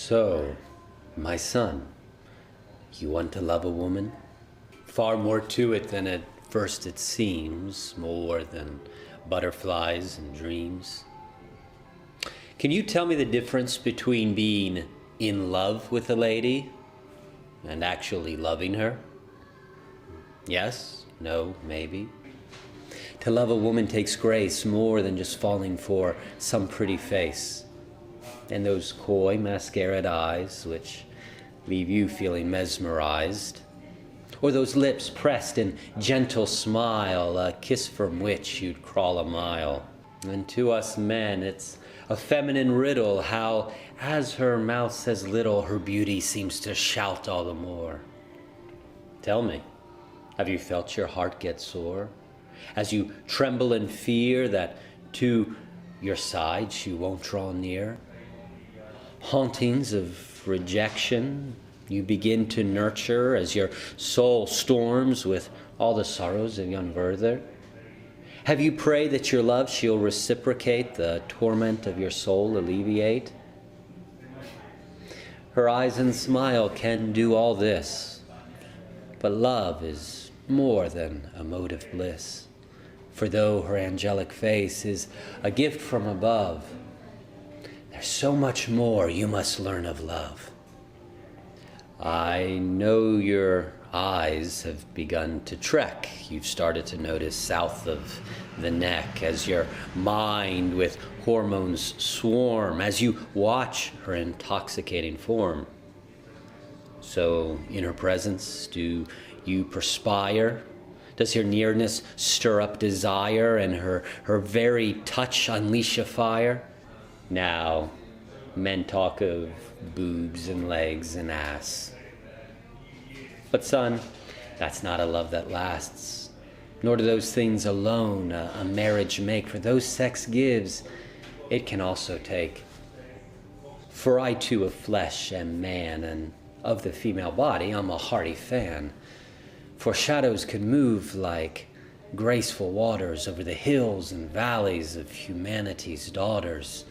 So, my son, you want to love a woman? Far more to it than at first it seems, more than butterflies and dreams. Can you tell me the difference between being in love with a lady and actually loving her? Yes? No? Maybe? To love a woman takes grace more than just falling for some pretty face and those coy, mascaraed eyes which leave you feeling mesmerized, or those lips pressed in gentle smile, a kiss from which you'd crawl a mile. And to us men, it's a feminine riddle how, as her mouth says little, her beauty seems to shout all the more. Tell me, have you felt your heart get sore as you tremble in fear that to your side she won't draw near? Hauntings of rejection you begin to nurture as your soul storms with all the sorrows of young Werther? Have you prayed that your love she'll reciprocate, the torment of your soul alleviate? Her eyes and smile can do all this, but love is more than a mode of bliss. For though her angelic face is a gift from above, there's so much more you must learn of love. I know your eyes have begun to trek. You've started to notice south of the neck as your mind with hormones swarm, as you watch her intoxicating form. So in her presence, do you perspire? Does her nearness stir up desire and her very touch unleash a fire? Now, men talk of boobs and legs and ass. But son, that's not a love that lasts, nor do those things alone a marriage make. For though sex gives, it can also take. For I too of flesh am man, and of the female body I'm a hearty fan. For shadows can move like graceful waters over the hills and valleys of humanity's daughters.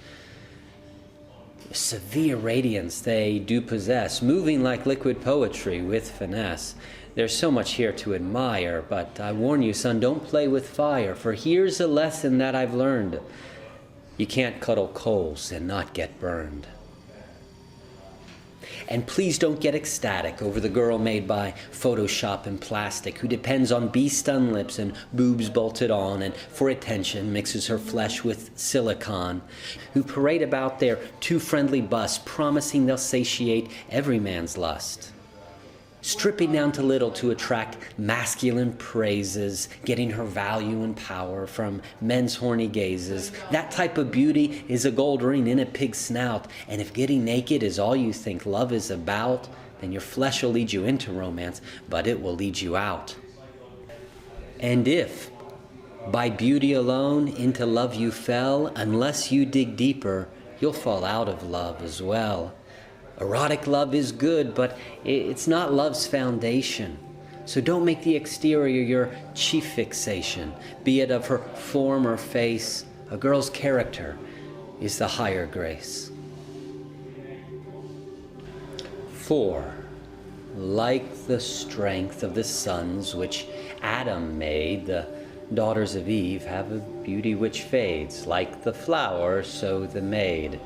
Severe radiance they do possess, moving like liquid poetry with finesse. There's so much here to admire, but I warn you, son, don't play with fire, for here's a lesson that I've learned. You can't cuddle coals and not get burned. And please don't get ecstatic over the girl made by Photoshop and plastic, who depends on bee-stung lips and boobs bolted on, and for attention mixes her flesh with silicone, who parade about their too friendly busts, promising they'll satiate every man's lust. Stripping down to little to attract masculine praises, getting her value and power from men's horny gazes. That type of beauty is a gold ring in a pig's snout, and if getting naked is all you think love is about, then your flesh will lead you into romance, but it will lead you out. And if, by beauty alone, into love you fell, unless you dig deeper, you'll fall out of love as well. Erotic love is good, but it's not love's foundation. So don't make the exterior your chief fixation, be it of her form or face. A girl's character is the higher grace. 4. Like the strength of the sons which Adam made, the daughters of Eve have a beauty which fades. Like the flower, so the maid.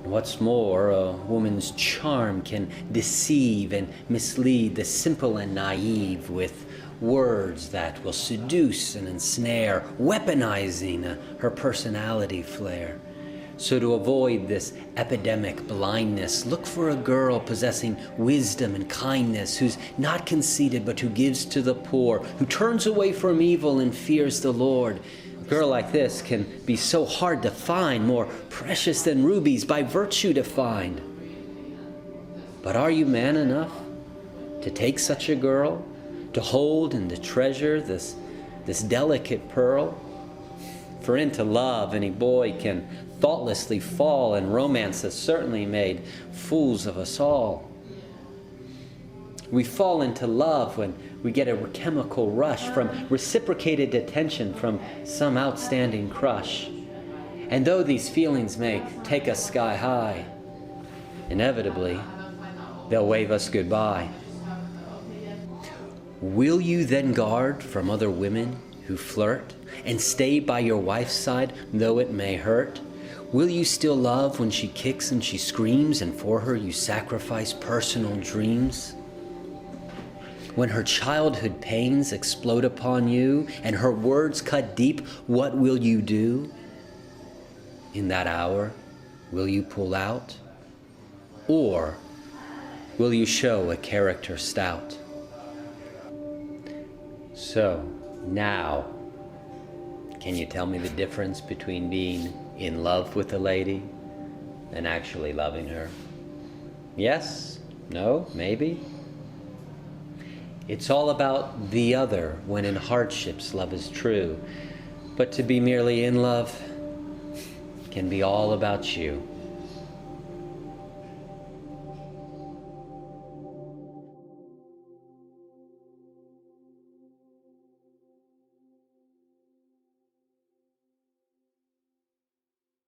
What's more, a woman's charm can deceive and mislead the simple and naive with words that will seduce and ensnare, weaponizing her personality flair. So to avoid this epidemic blindness, look for a girl possessing wisdom and kindness, who's not conceited but who gives to the poor, who turns away from evil and fears the Lord. A girl like this can be so hard to find, more precious than rubies by virtue defined. But are you man enough to take such a girl, to hold and to treasure this delicate pearl? For into love any boy can thoughtlessly fall, and romance has certainly made fools of us all. We fall into love when we get a chemical rush from reciprocated attention from some outstanding crush. And though these feelings may take us sky high, Inevitably, they'll wave us goodbye. Will you then guard from other women who flirt and stay by your wife's side, though it may hurt? Will you still love when she kicks and she screams, and for her you sacrifice personal dreams? When her childhood pains explode upon you and her words cut deep, what will you do? In that hour, will you pull out? Or will you show a character stout? So, now, can you tell me the difference between being in love with a lady and actually loving her? Yes? No? Maybe? It's all about the other when in hardships love is true. But to be merely in love can be all about you.